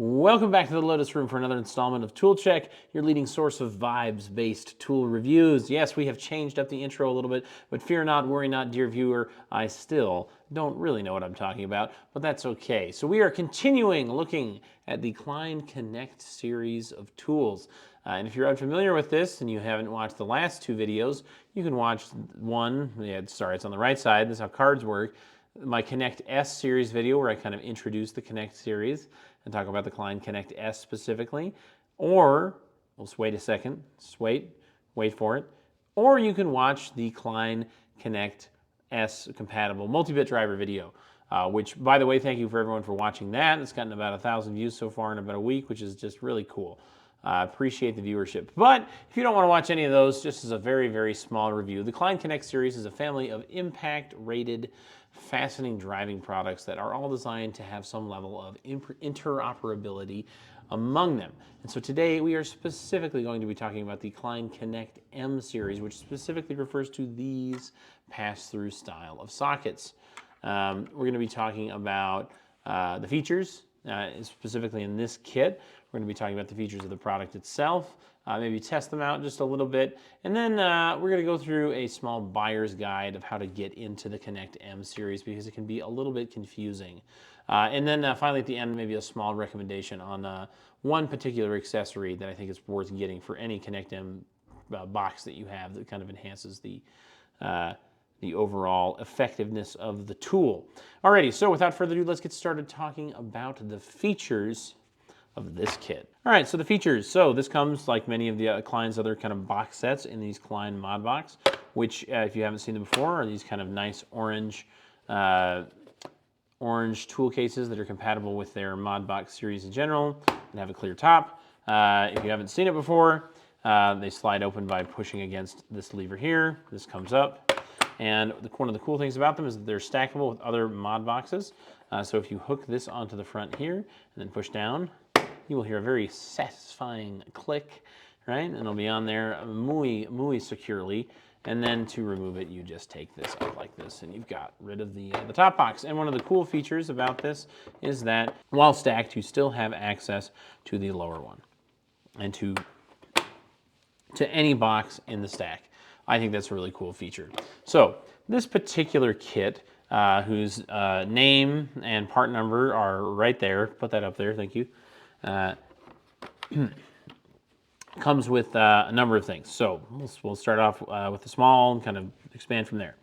Welcome back to the Lotus Room for another installment of Tool Check, your leading source of vibes-based tool reviews. Yes, we have changed up the intro a little bit, but fear not, worry not, dear viewer. I still don't really know what I'm talking about, but that's okay. So we are continuing looking at the Klein Knect series of tools. And if you're unfamiliar with this and you haven't watched the last two videos, you can watch one. It's on the right side. This is how cards work. My Knect S series video where I kind of introduce the Knect series and talk about the Klein Knect S specifically. Or, let's wait a second, just wait for it. Or you can watch the Klein Knect S compatible multi-bit driver video, which, by the way, thank you for everyone for watching that. It's gotten about 1,000 views so far in about a week, which is just really cool. Appreciate the viewership. But if you don't want to watch any of those, just as a very, very small review, the Klein Knect series is a family of impact-rated, fascinating driving products that are all designed to have some level of interoperability among them. And so today we are specifically going to be talking about the Klein Knect M series, which specifically refers to these pass-through style of sockets. We're going to be talking about the features, specifically in this kit. We're going to be talking about the features of the product itself, maybe test them out just a little bit, and then we're going to go through a small buyer's guide of how to get into the Knect M series because it can be a little bit confusing. And then finally at the end, maybe a small recommendation on one particular accessory that I think is worth getting for any Knect M box that you have that kind of enhances the overall effectiveness of the tool. Alrighty, so without further ado, let's get started talking about the features of this kit. All right, so the features. So this comes, like many of the Klein's other kind of box sets, in these Klein Mod Box, which, if you haven't seen them before, are these kind of nice orange tool cases that are compatible with their Mod Box series in general and have a clear top. If you haven't seen it before, they slide open by pushing against this lever here. This comes up. And one of the cool things about them is that they're stackable with other mod boxes. So if you hook this onto the front here and then push down, you will hear a very satisfying click, right? And it'll be on there muy securely. And then to remove it, you just take this up like this, and you've got rid of the top box. And one of the cool features about this is that while stacked, you still have access to the lower one and to any box in the stack. I think that's a really cool feature. So this particular kit, whose name and part number are right there, put that up there, thank you, comes with a number of things. So we'll start off with the small and kind of expand from there.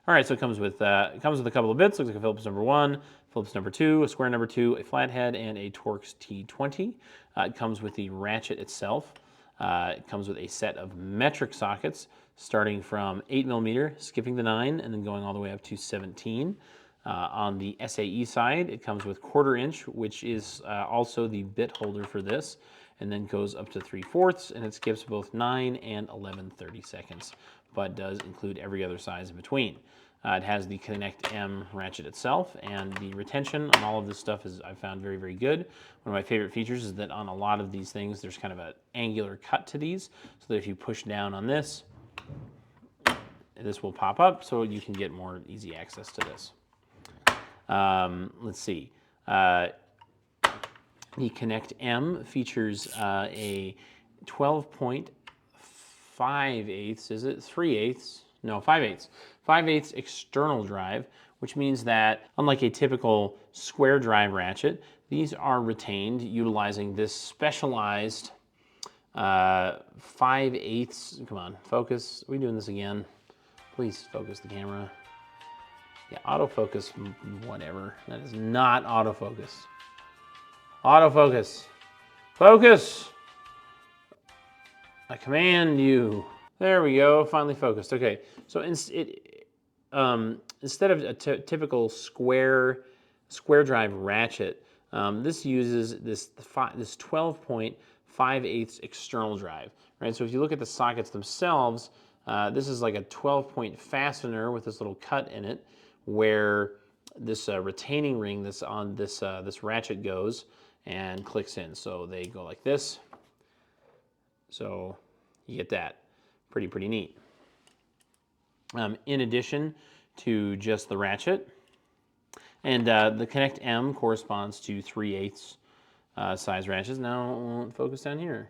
All right, so it comes with a couple of bits. Looks like a Phillips number 1, Phillips number 2, a square number 2, a flathead, and a Torx T20. It comes with the ratchet itself. It comes with a set of metric sockets starting from 8mm, skipping the 9, and then going all the way up to 17. On the SAE side, it comes with 1/4 inch, which is also the bit holder for this, and then goes up to 3/4, and it skips both 9 and 11/32, but does include every other size in between. It has the Knect M ratchet itself, and the retention on all of this stuff is, I've found, very, very good. One of my favorite features is that on a lot of these things, there's kind of an angular cut to these, so that if you push down on this will pop up, so you can get more easy access to this. Let's see. The Knect M features a 12.5/8, is it? 3/8? No, 5/8. 5/8 external drive, which means that unlike a typical square drive ratchet, these are retained utilizing this specialized 5/8. Come on, focus. Are we doing this again? Please focus the camera. Yeah, autofocus, whatever. That is not autofocus. Autofocus. Focus! I command you. There we go, finally focused. Okay, so instead of a typical square drive ratchet, this uses this 12.5/8 external drive, right? So if you look at the sockets themselves, this is like a 12-point fastener with this little cut in it, where this retaining ring that's on this ratchet goes and clicks in. So they go like this. So you get that. Pretty neat. In addition to just the ratchet, and the Knect M corresponds to 3/8 size ratchets. Now it won't focus down here.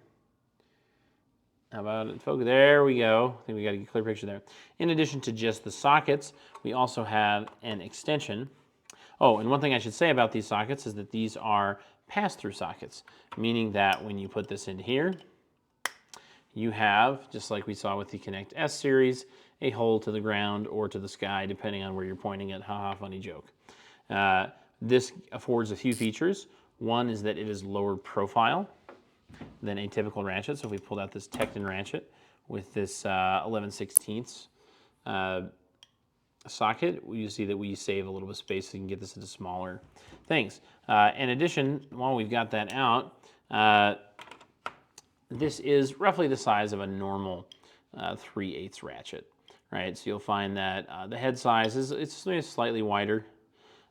How about it focus? There we go. I think we got a clear picture there. In addition to just the sockets, we also have an extension. Oh, and one thing I should say about these sockets is that these are pass-through sockets, meaning that when you put this into here, you have, just like we saw with the Knect S series, a hole to the ground or to the sky, depending on where you're pointing it. Ha ha, funny joke. This affords a few features. One is that it is lower profile than a typical ratchet. So if we pulled out this Tekton ratchet with this 11/16 socket, you see that we save a little bit of space so you can get this into smaller things. In addition, while we've got that out, this is roughly the size of a normal 3/8 ratchet, right? So you'll find that the head size is slightly wider,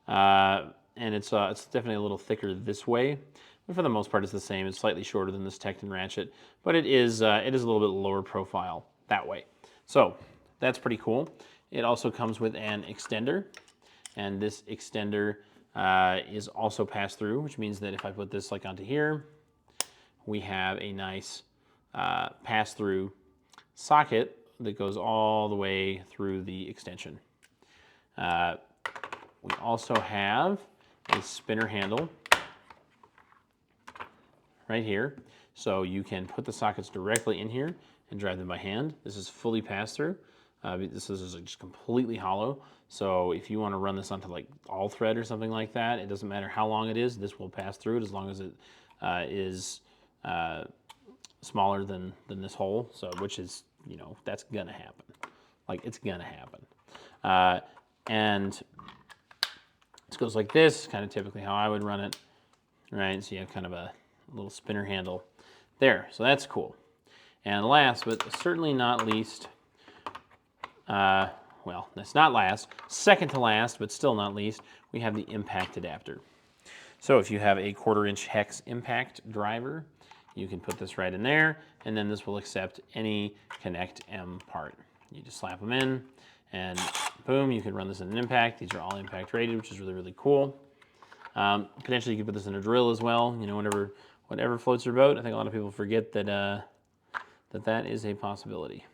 and it's definitely a little thicker this way. But for the most part, it's the same. It's slightly shorter than this Tekton ratchet, but it is a little bit lower profile that way. So that's pretty cool. It also comes with an extender, and this extender is also pass-through, which means that if I put this like onto here, we have a nice pass-through socket that goes all the way through the extension. We also have a spinner handle right here, so you can put the sockets directly in here and drive them by hand. This is fully pass-through. This is just completely hollow, so if you want to run this onto like all thread or something like that, it doesn't matter how long it is, this will pass through it as long as it is smaller than this hole, so which is, you know, that's gonna happen. Like, it's gonna happen. And this goes like this, kind of typically how I would run it, right? So you have kind of a little spinner handle there, so that's cool. And last, but certainly not least, well, that's not last, second to last, but still not least, we have the impact adapter. So if you have a 1/4" hex impact driver, you can put this right in there, and then this will accept any Knect M part. You just slap them in, and boom, you can run this in an impact. These are all impact rated, which is really, really cool. Potentially you can put this in a drill as well, you know, whatever floats your boat. I think a lot of people forget that that is a possibility.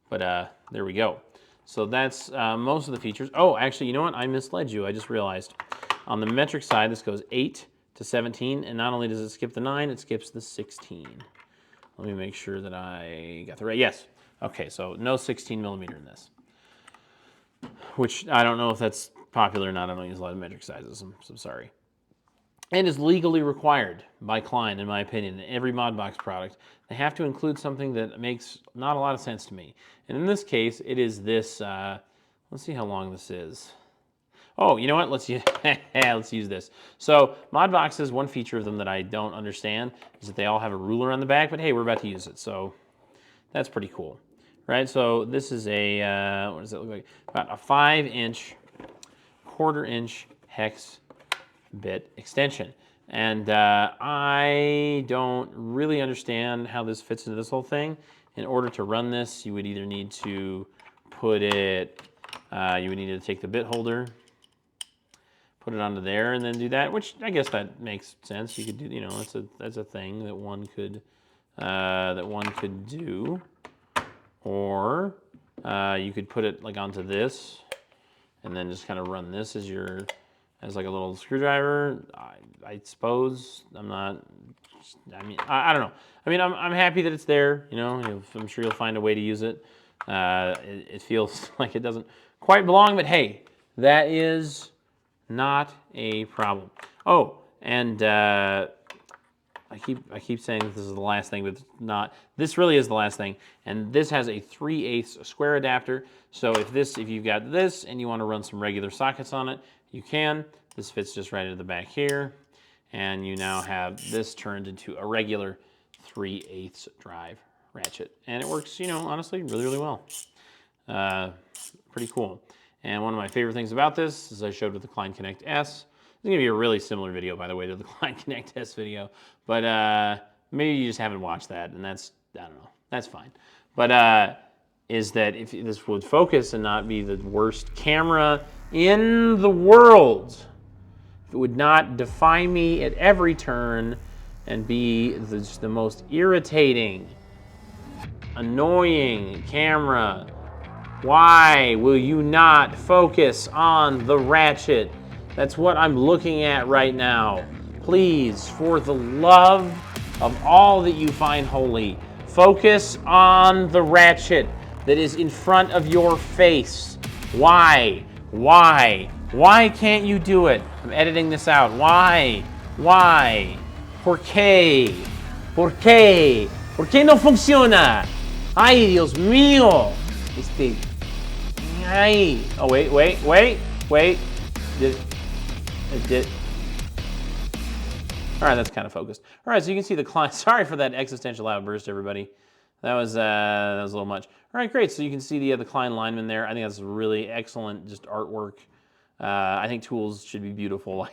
But there we go. So that's most of the features. Oh, actually, you know what? I misled you. I just realized. On the metric side, this goes 8 to 17, and not only does it skip the 9, it skips the 16. Let me make sure that I got the right. Yes. Okay, so no 16 millimeter in this, which I don't know if that's popular or not. I don't use a lot of metric sizes. I'm sorry. And is legally required by Klein, in my opinion, in every Modbox product. They have to include something that makes not a lot of sense to me. And in this case, it is this, let's see how long this is. Oh, you know what? Let's use, let's use this. So Modboxes, one feature of them that I don't understand is that they all have a ruler on the back, but hey, we're about to use it, so that's pretty cool, right? So this is a, what does it look like? About a 5" 1/4" hex bit extension. And I don't really understand how this fits into this whole thing. In order to run this, you would either need to put it, you would need to take the bit holder, put it onto there, and then do that, which I guess that makes sense. You could do, you know, that's a thing that one could do, or you could put it like onto this, and then just kind of run this as your, as like a little screwdriver. I suppose I'm not. I mean, I don't know. I mean, I'm happy that it's there. You know, I'm sure you'll find a way to use it. It feels like it doesn't quite belong, but hey, that is not a problem. Oh, and I keep saying this is the last thing, but it's not. This really is the last thing. And this has a 3/8 square adapter. So if you've got this and you want to run some regular sockets on it, you can. This fits just right into the back here, and you now have this turned into a regular 3/8 drive ratchet, and it works, you know, honestly, really, really well. Pretty cool. And one of my favorite things about this, as I showed with the Klein Knect S, it's gonna be a really similar video, by the way, to the Klein Knect S video, but maybe you just haven't watched that, and that's, I don't know, that's fine. But is that if this would focus and not be the worst camera in the world, It would not defy me at every turn and be just the most irritating, annoying camera. Why will you not focus on the ratchet? That's what I'm looking at right now. Please, for the love of all that you find holy, focus on the ratchet that is in front of your face. Why? Why? Why can't you do it? I'm editing this out. Why? Why? ¿Por qué? ¿Por qué? ¿Por qué no funciona? Ay, Dios mío. Ay. Oh, wait. It did. All right, that's kind of focused. All right, so you can see the Klein. Sorry for that existential outburst, everybody. That was a little much. All right, great. So you can see the Klein lineman there. I think that's really excellent, just artwork. I think tools should be beautiful.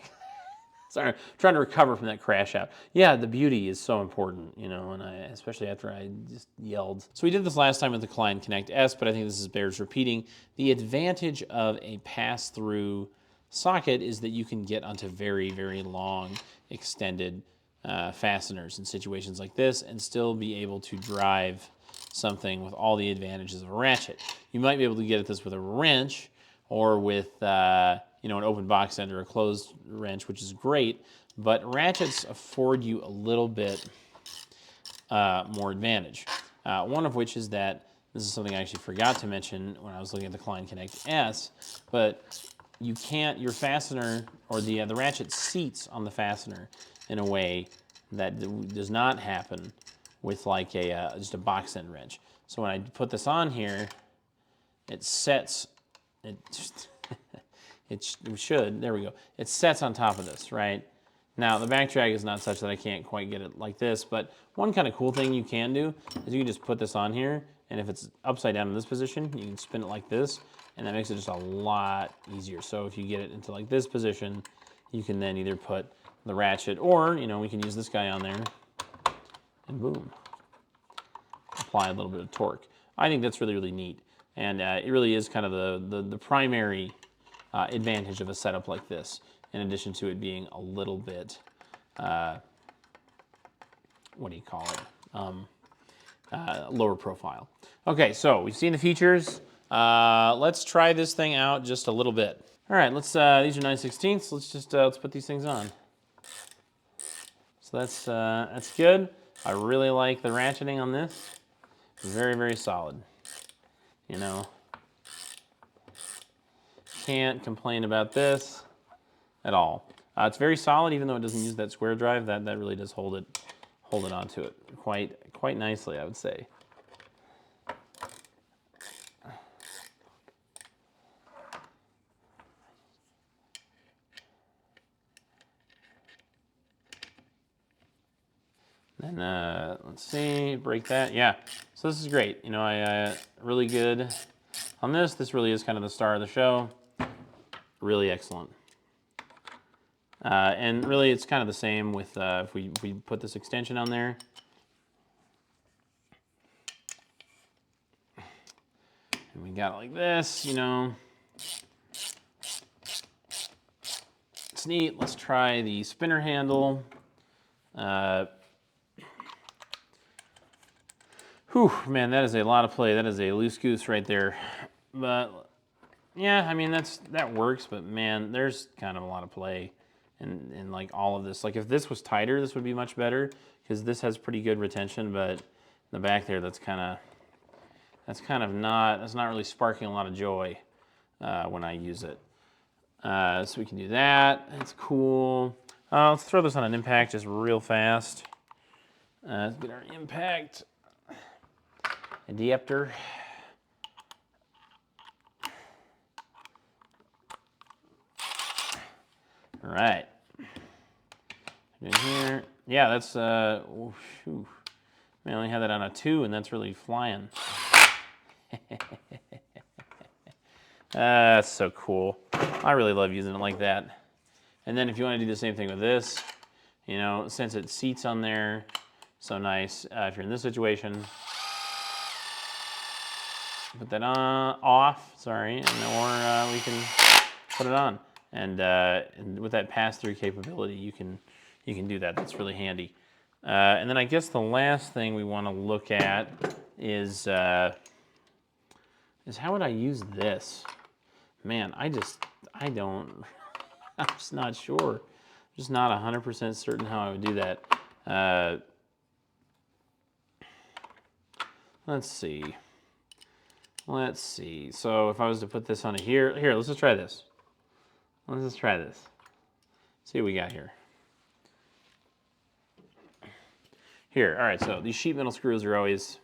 Sorry, I'm trying to recover from that crash out. Yeah, the beauty is so important, you know, and especially after I just yelled. So we did this last time with the Klein Connect S, but I think this bears repeating. The advantage of a pass-through socket is that you can get onto very, very long, extended fasteners in situations like this and still be able to drive something with all the advantages of a ratchet. You might be able to get at this with a wrench or with you know, an open box end or a closed wrench, which is great, but ratchets afford you a little bit more advantage. One of which is that, this is something I actually forgot to mention when I was looking at the Klein Connect S, but you can't, your fastener, or the ratchet seats on the fastener in a way that does not happen with like just a box end wrench. So when I put this on here, it sets, it should, there we go. It sets on top of this, right? Now, the back drag is not such that I can't quite get it like this, but one kind of cool thing you can do is you can just put this on here, and if it's upside down in this position, you can spin it like this, and that makes it just a lot easier. So if you get it into like this position, you can then either put the ratchet, or, you know, we can use this guy on there, and boom, apply a little bit of torque. I think that's really, really neat. And it really is kind of the primary advantage of a setup like this, in addition to it being a little bit, what do you call it, lower profile. Okay, so we've seen the features. Let's try this thing out just a little bit. All right, let's, these are 9/16, let's just, let's put these things on. So that's good. I really like the ratcheting on this. Very, very solid. You know, can't complain about this at all. It's very solid, even though it doesn't use that square drive. That really does hold it onto it quite nicely, I would say. Then let's see, break that. Yeah, so this is great. You know, I really good on this. This really is kind of the star of the show. Really excellent. And really, it's kind of the same with if we put this extension on there. And we got it like this, you know. It's neat. Let's try the spinner handle. Whew, man, that is a lot of play. That is a loose goose right there. But yeah, I mean, that works, but man, there's kind of a lot of play in like all of this. Like if this was tighter, this would be much better because this has pretty good retention, but in the back there, that's not really sparking a lot of joy when I use it. So we can do that. That's cool. Let's throw this on an impact just real fast. Let's get our impact adapter. All right. In here. Yeah, that's, oh, shoot. I only had that on a 2, and that's really flying. That's so cool. I really love using it like that. And then if you want to do the same thing with this, you know, since it seats on there, so nice. If you're in this situation, put that on, off, sorry, and or we can put it on. And with that pass-through capability, you can do that. That's really handy. And then I guess the last thing we want to look at is how would I use this? Man, I don't, I'm just not sure. I'm just not 100% certain how I would do that. Let's see. So if I was to put this on here, let's just try this. See what we got here. Here, all right, so these sheet metal screws are always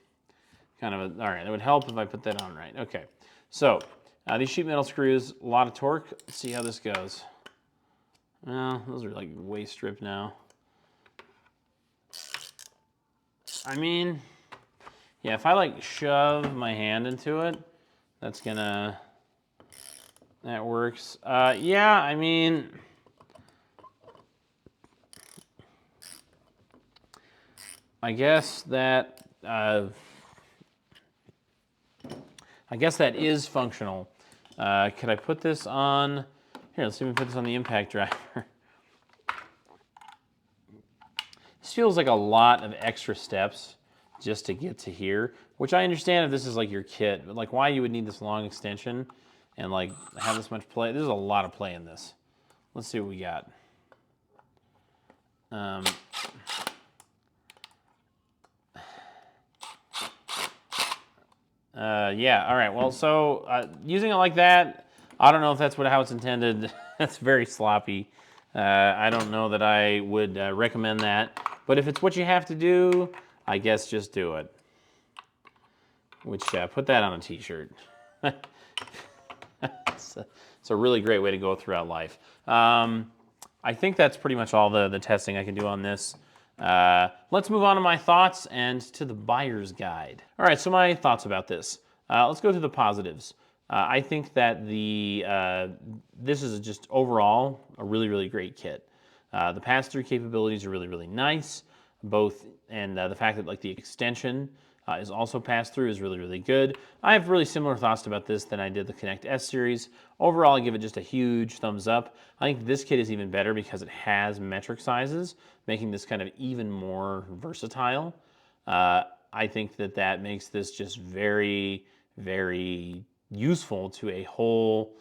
kind of all right, it would help if I put that on right. Okay, so these sheet metal screws, a lot of torque. Let's see how this goes. Well, those are like way stripped now. I mean, yeah, if I like shove my hand into it, that works. Yeah, I mean, I guess that is functional. Could I put this on? Here, let's see if we put this on the impact driver. This feels like a lot of extra steps just to get to here, which I understand if this is like your kit, but like why you would need this long extension and like have this much play. There's a lot of play in this. Let's see what we got. Yeah, all right, well, so using it like that, I don't know if that's how it's intended. That's very sloppy. I don't know that I would recommend that. But if it's what you have to do, I guess just do it. Which, put that on a t-shirt. It's a really great way to go throughout life. I think that's pretty much all the testing I can do on this. Let's move on to my thoughts and to the buyer's guide. All right, so my thoughts about this. Let's go to the positives. I think that this is just overall a really, really great kit. The pass-through capabilities are really, really nice, and the fact that like the extension is also pass-through is really, really good. I have really similar thoughts about this than I did the Knect S series. Overall, I give it just a huge thumbs up. I think this kit is even better because it has metric sizes, making this kind of even more versatile. I think that makes this just very, very useful to a whole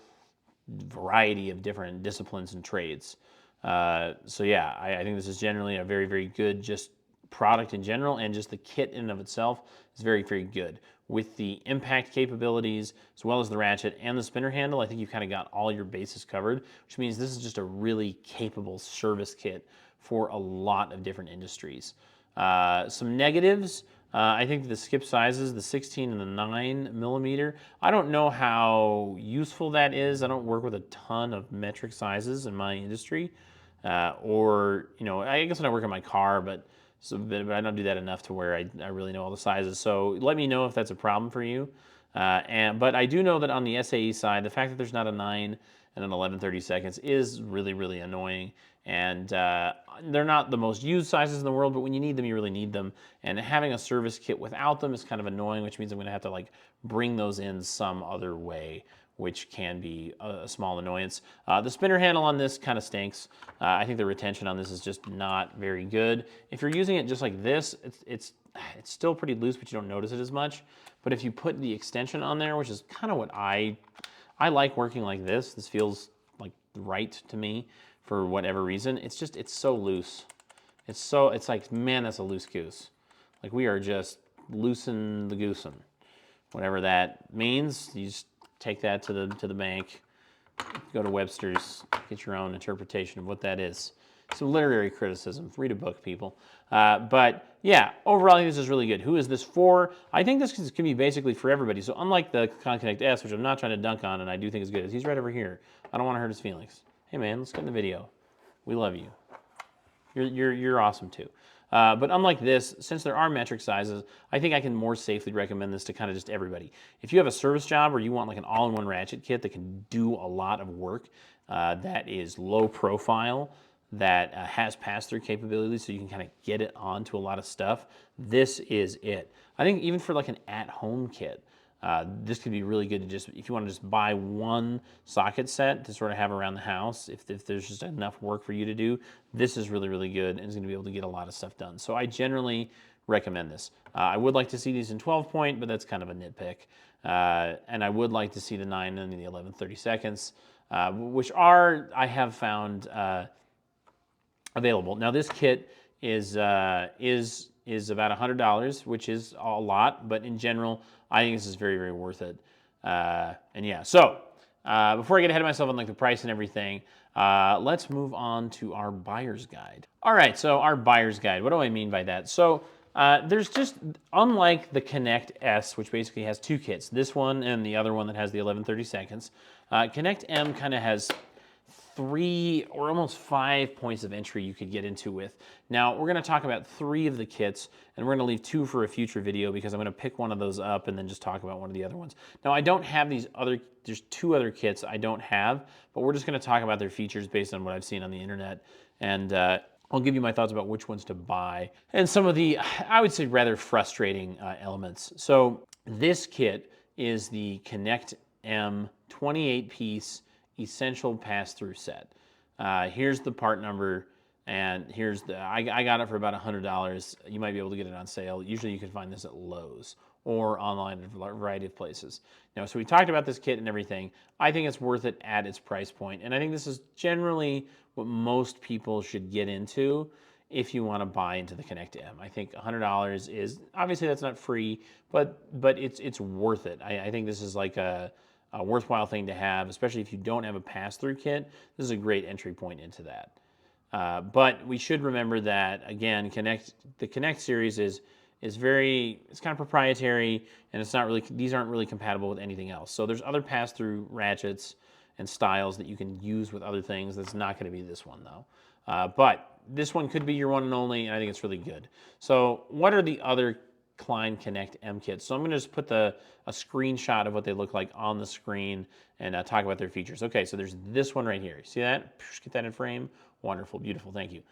variety of different disciplines and trades. So yeah, I think this is generally a very, very good just product in general, and just the kit in and of itself is very, very good. With the impact capabilities, as well as the ratchet and the spinner handle, I think you've kind of got all your bases covered, which means this is just a really capable service kit for a lot of different industries. Some negatives, I think the skip sizes, the 16 and the 9 millimeter, I don't know how useful that is. I don't work with a ton of metric sizes in my industry. Or, you know, I guess when I work on my car, but I don't do that enough to where I really know all the sizes. So let me know if that's a problem for you. But I do know that on the SAE side, the fact that there's not a 9 and an 11/32 is really, really annoying. And they're not the most used sizes in the world, but when you need them, you really need them. And having a service kit without them is kind of annoying, which means I'm going to have to like bring those in some other way, which can be a small annoyance. The spinner handle on this kind of stinks. I think the retention on this is just not very good. If you're using it just like this, it's still pretty loose, but you don't notice it as much. But if you put the extension on there, which is kind of what I like working like this. This feels like right to me for whatever reason. It's so loose. It's like, man, that's a loose goose. Like we are just loosing the goosen. Whatever that means, you just take that to the bank, go to Webster's, get your own interpretation of what that is. Some literary criticism. Read a book, people. But yeah, overall, I think this is really good. Who is this for? I think this can be basically for everybody. So unlike the Knect S, which I'm not trying to dunk on, and I do think is good, he's right over here. I don't want to hurt his feelings. Hey man, let's get in the video. We love you. You're awesome too. But unlike this, since there are metric sizes, I think I can more safely recommend this to kind of just everybody. If you have a service job or you want like an all-in-one ratchet kit that can do a lot of work, that is low profile, that has pass-through capabilities so you can kind of get it onto a lot of stuff, this is it. I think even for like an at-home kit, This could be really good to just, if you want to just buy one socket set to sort of have around the house, if there's just enough work for you to do, this is really, really good and is going to be able to get a lot of stuff done. So I generally recommend this. I would like to see these in 12 point, but that's kind of a nitpick. And I would like to see the 9 and the 11/32, which I have found available. Now this kit is about $100, which is a lot, but in general, I think this is very, very worth it. And yeah, so before I get ahead of myself on like the price and everything, let's move on to our buyer's guide. All right, so our buyer's guide. What do I mean by that? So there's just, unlike the Knect S, which basically has two kits, this one and the other one that has the 11/32, Knect M kind of has 3 or almost 5 points of entry you could get into with. Now, we're going to talk about 3 of the kits, and we're going to leave 2 for a future video because I'm going to pick one of those up and then just talk about one of the other ones. Now, I don't have there's 2 other kits I don't have, but we're just going to talk about their features based on what I've seen on the internet, and I'll give you my thoughts about which ones to buy and some of the, I would say, rather frustrating elements. So this kit is the Knect M 28-piece essential pass-through set. Here's the part number, and here's I got it for about $100. You might be able to get it on sale. Usually you can find this at Lowe's or online at a variety of places. Now, so we talked about this kit and everything. I think it's worth it at its price point, and I think this is generally what most people should get into if you want to buy into the Knect M. I think $100 is, obviously that's not free, but it's worth it. I think this is like a worthwhile thing to have, especially if you don't have a pass-through kit. This is a great entry point into that. But we should remember that, again, the Knect series is it's kind of proprietary, and these aren't really compatible with anything else. So there's other pass-through ratchets and styles that you can use with other things. That's not going to be this one, though. But this one could be your one and only, and I think it's really good. So what are the other Klein Knect M kits? So I'm going to just put a screenshot of what they look like on the screen and talk about their features. Okay, so there's this one right here. See that? Get that in frame. Wonderful, beautiful, thank you.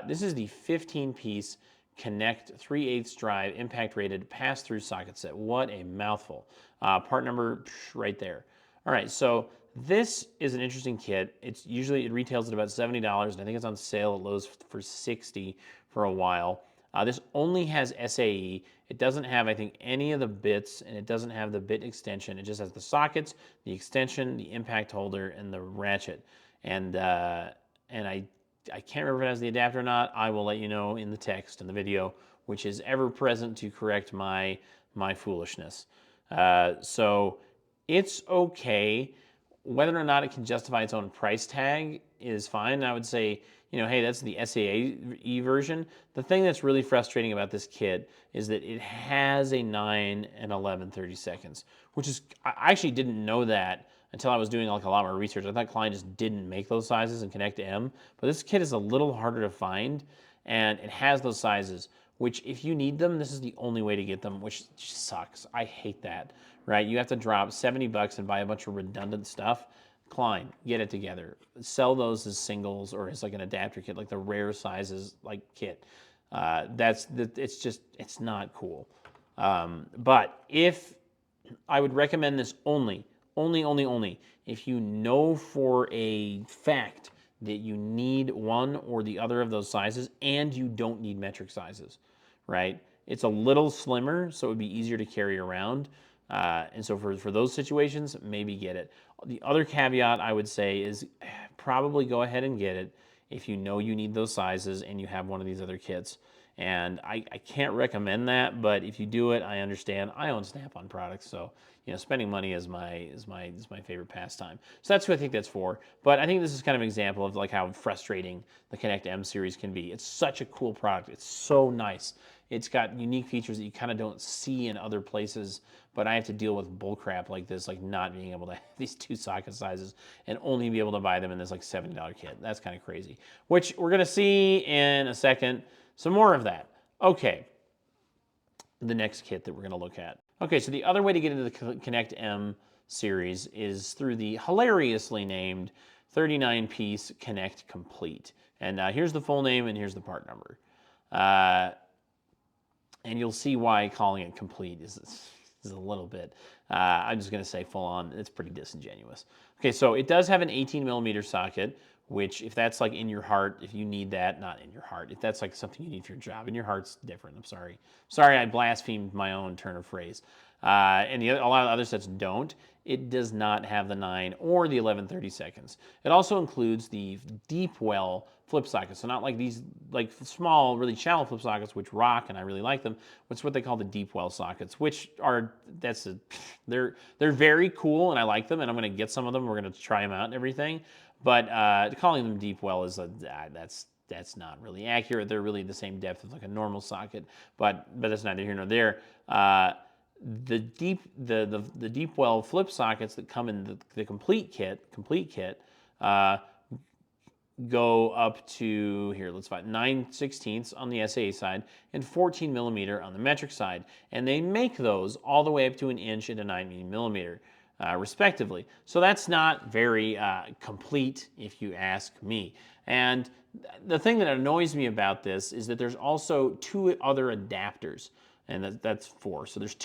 This is the 15-piece Knect 3/8 drive impact rated pass-through socket set. What a mouthful. Part number right there. All right, so this is an interesting kit. It retails at about $70, and I think it's on sale at Lowe's for $60 for a while. This only has SAE. It doesn't have, I think, any of the bits, and it doesn't have the bit extension. It just has the sockets, the extension, the impact holder, and the ratchet. And I can't remember if it has the adapter or not. I will let you know in the text in the video, which is ever present to correct my foolishness. So it's okay. Whether or not it can justify its own price tag is fine. I would say, hey, that's the SAE version. The thing that's really frustrating about this kit is that it has a 9 and 11/32, which is, I actually didn't know that until I was doing like a lot more research. I thought Klein just didn't make those sizes in Knect M, but this kit is a little harder to find, and it has those sizes, which if you need them, this is the only way to get them, which just sucks. I hate that, right? You have to drop $70 and buy a bunch of redundant stuff. Klein, get it together. Sell those as singles or as like an adapter kit, like the rare sizes like kit. It's not cool. But if I would recommend this only if you know for a fact that you need one or the other of those sizes and you don't need metric sizes, right? It's a little slimmer, so it would be easier to carry around. And so for those situations, maybe get it. The other caveat I would say is probably go ahead and get it if you know you need those sizes and you have one of these other kits. And I can't recommend that, but if you do it, I understand. I own Snap-on products, so spending money is my favorite pastime. So that's what I think that's for. But I think this is kind of an example of like how frustrating the Knect M series can be. It's such a cool product. It's so nice. It's got unique features that you kind of don't see in other places, but I have to deal with bullcrap like this, like not being able to have these 2 socket sizes and only be able to buy them in this like $70 kit. That's kind of crazy, which we're going to see in a second. Some more of that. Okay, the next kit that we're going to look at. Okay, so the other way to get into the Knect M series is through the hilariously named 39-piece Knect Complete. And here's the full name and here's the part number. And you'll see why calling it complete is is a little bit, I'm just going to say full on, it's pretty disingenuous. Okay, so it does have an 18mm socket, which if that's like in your heart, if you need that, not in your heart, if that's like something you need for your job, in your heart's different, I'm sorry. Sorry, I blasphemed my own turn of phrase. And a lot of other sets don't. It does not have the 9 or the 11/32. It also includes the deep well flip sockets. So not like these like small, really shallow flip sockets, which rock, and I really like them. It's what they call the deep well sockets, which are, they're very cool, and I like them, and I'm going to get some of them. We're going to try them out and everything. But calling them deep well is that's not really accurate. They're really the same depth as like a normal socket, but that's neither here nor there. The deep well flip sockets that come in the complete kit go up to, here, let's find 9/16 on the SAA side and 14mm on the metric side, and they make those all the way up to 1 inch and a 9mm. Respectively. So that's not very complete, if you ask me. And the thing that annoys me about this is that there's also 2 other adapters, and that's 4. So there's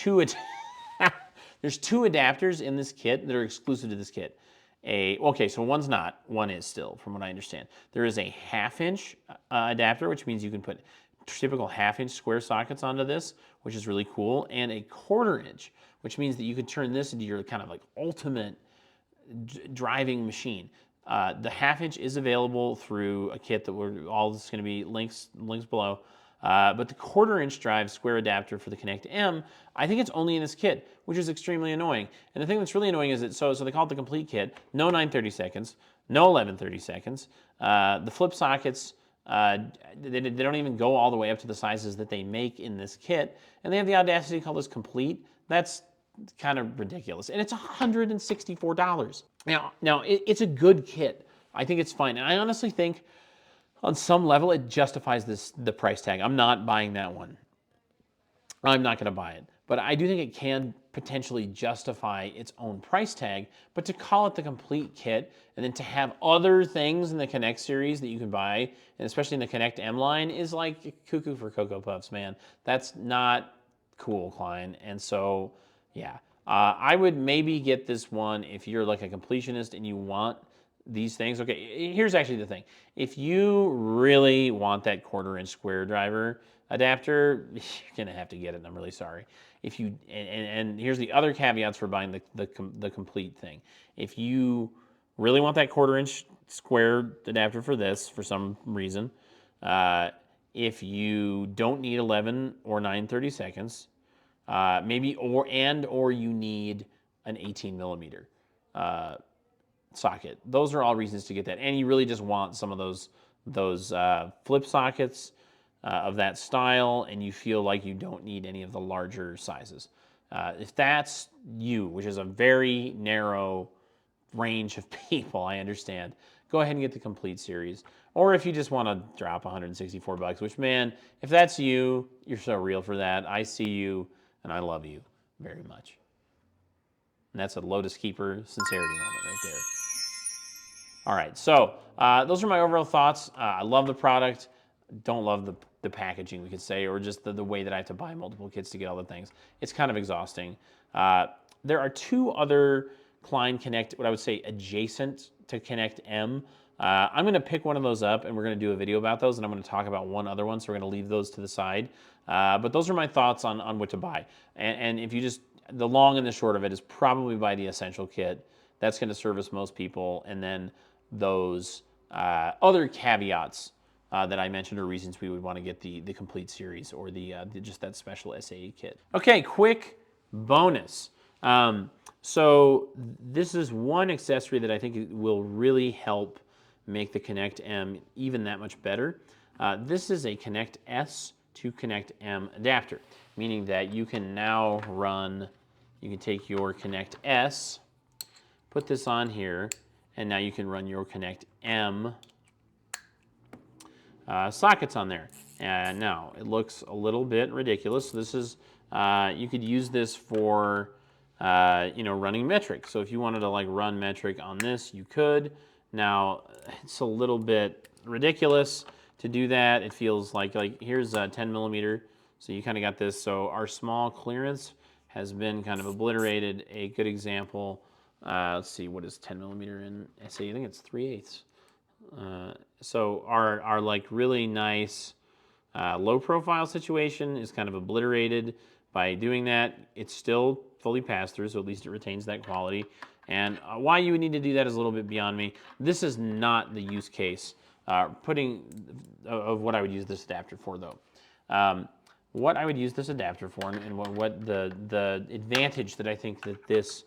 there's 2 adapters in this kit that are exclusive to this kit. Okay, so one's not, one is still, from what I understand. There is a 1/2 inch adapter, which means you can put typical 1/2 inch square sockets onto this, which is really cool, and a 1/4 inch, which means that you could turn this into your kind of like ultimate driving machine. The 1/2 inch is available through a kit that all this is going to be links below. But the 1/4 inch drive square adapter for the Knect M, I think it's only in this kit, which is extremely annoying. And the thing that's really annoying is that, so they call it the complete kit, no 9/32, no 11/32. The flip sockets, they don't even go all the way up to the sizes that they make in this kit, and they have the audacity to call this complete. That's kind of ridiculous, and it's $164. Now it's a good kit. I think it's fine, and I honestly think on some level it justifies the price tag. I'm not buying that one. I'm not going to buy it, but I do think it can potentially justify its own price tag. But to call it the complete kit, and then to have other things in the Knect series that you can buy, and especially in the Knect M line, is like cuckoo for Cocoa Puffs, man. That's not cool, Klein. And so, yeah, I would maybe get this one if you're like a completionist and you want these things. Okay, here's actually the thing. If you really want that 1/4 inch square driver adapter, you're gonna have to get it, and I'm really sorry. If you, and here's the other caveats for buying the complete thing. If you really want that 1/4 inch square adapter for this, for some reason, if you don't need 11 or 9/32, maybe, or you need an 18mm socket. Those are all reasons to get that. And you really just want some of those flip sockets of that style, and you feel like you don't need any of the larger sizes. If that's you, which is a very narrow range of people, I understand, go ahead and get the complete series. Or if you just want to drop $164, which, man, if that's you, you're so real for that. I see you, and I love you very much. And that's a Lotus Keeper sincerity moment right there. All right, so those are my overall thoughts. I love the product. Don't love the packaging, we could say, or just the way that I have to buy multiple kits to get all the things. It's kind of exhausting. There are 2 other Klein Knect, what I would say adjacent to Knect M. I'm going to pick one of those up, and we're going to do a video about those, and I'm going to talk about one other one, so we're going to leave those to the side. But those are my thoughts on what to buy. And if you just, the long and the short of it is probably buy the Essential Kit. That's going to service most people, and then those other caveats that I mentioned are reasons we would want to get the complete series or just that special SAE kit. Okay, quick bonus. So this is one accessory that I think will really help make the Knect M even that much better. This is a Knect S to Knect M adapter, meaning that you can now run, you can take your Knect S, put this on here, and now you can run your Knect M sockets on there. And now it looks a little bit ridiculous. This is, you could use this for, running metric. So if you wanted to like run metric on this, you could. Now it's a little bit ridiculous to do that. It feels like here's a 10mm. So you kind of got this. So our small clearance has been kind of obliterated. A good example, let's see, what is 10 millimeter in SE? I think it's 3/8. So our like really nice low profile situation is kind of obliterated by doing that. It's still fully passed through, so at least it retains that quality. And why you would need to do that is a little bit beyond me. This is not the use case of what I would use this adapter for, though. What I would use this adapter for, and what the advantage that I think that this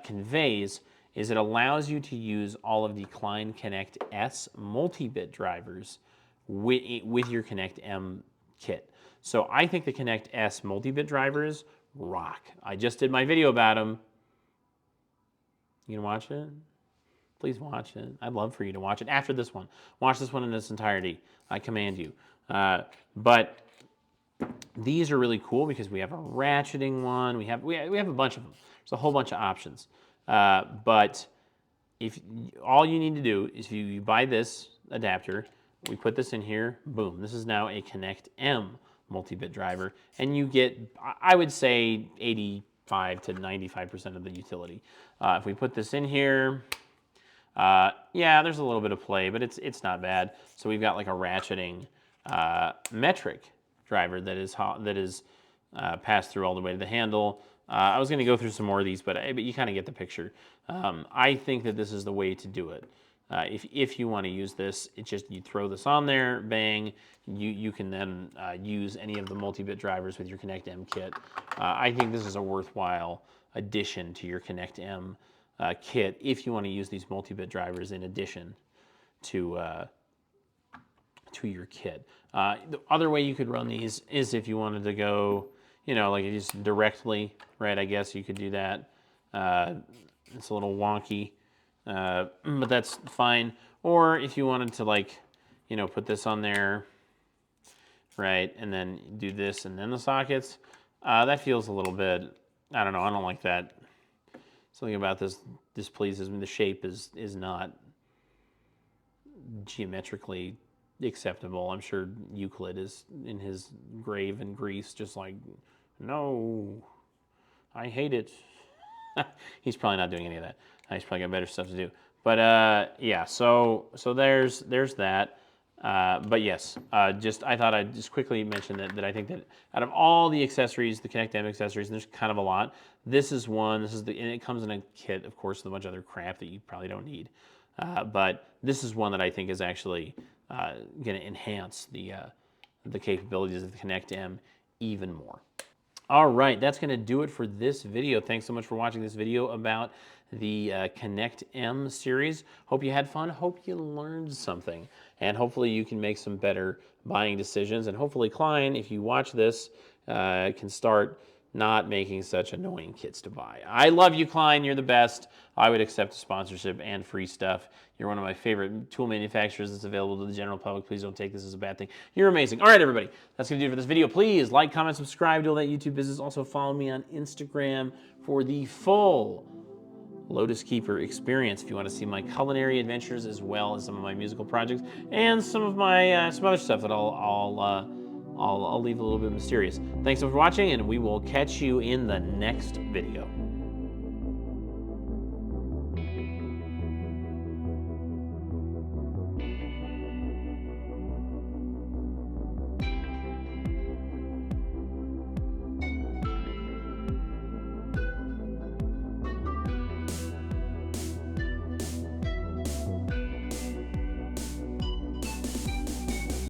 conveys is it allows you to use all of the Klein Connect S multi-bit drivers with your Connect M kit. So I think the Connect S multi-bit drivers rock. I just did my video about them. You gonna watch it? Please watch it. I'd love for you to watch it after this one. Watch this one in its entirety. I command you. But these are really cool because we have a ratcheting one. We have a bunch of them. There's a whole bunch of options. But if all you need to do is you buy this adapter, we put this in here, boom. This is now a Connect M multi-bit driver, and you get, I would say, 85 to 95% of the utility. If we put this in here, yeah, there's a little bit of play, but it's not bad. So we've got like a ratcheting metric driver that is passed through all the way to the handle. I was going to go through some more of these, but you kind of get the picture. I think that this is the way to do it. If you want to use this, it's just you throw this on there, bang. You can then use any of the multi-bit drivers with your Connect M kit. I think this is a worthwhile addition to your Connect M kit if you want to use these multi-bit drivers in addition to your kit. The other way you could run these is if you wanted to go, like just directly, right? I guess you could do that. It's a little wonky, but that's fine. Or if you wanted to put this on there, right, and then do this and then the sockets, that feels a little bit, I don't know, I don't like that. Something about this displeases me. The shape is not geometrically acceptable. I'm sure Euclid is in his grave in Greece just like, no, I hate it. He's probably not doing any of that. He's probably got better stuff to do. But yeah, so there's that. But yes, I thought I'd just quickly mention that I think that out of all the accessories, the Connect M accessories, and there's kind of a lot, this is one. And it comes in a kit, of course, with a bunch of other crap that you probably don't need. But this is one that I think is actually going to enhance the capabilities of the Connect M even more. All right, that's going to do it for this video. Thanks so much for watching this video about the Connect M series. Hope you had fun. Hope you learned something. And hopefully you can make some better buying decisions. And hopefully Klein, if you watch this, can start not making such annoying kits to buy. I love you, Klein. You're the best. I would accept a sponsorship and free stuff. You're one of my favorite tool manufacturers that's available to the general public. Please don't take this as a bad thing. You're amazing. All right, everybody. That's going to do it for this video. Please like, comment, subscribe to all that YouTube business. Also follow me on Instagram for the full Lotus Keeper experience if you want to see my culinary adventures as well as some of my musical projects and some of my some other stuff that I'll leave a little bit mysterious. Thanks so much for watching, and we will catch you in the next video.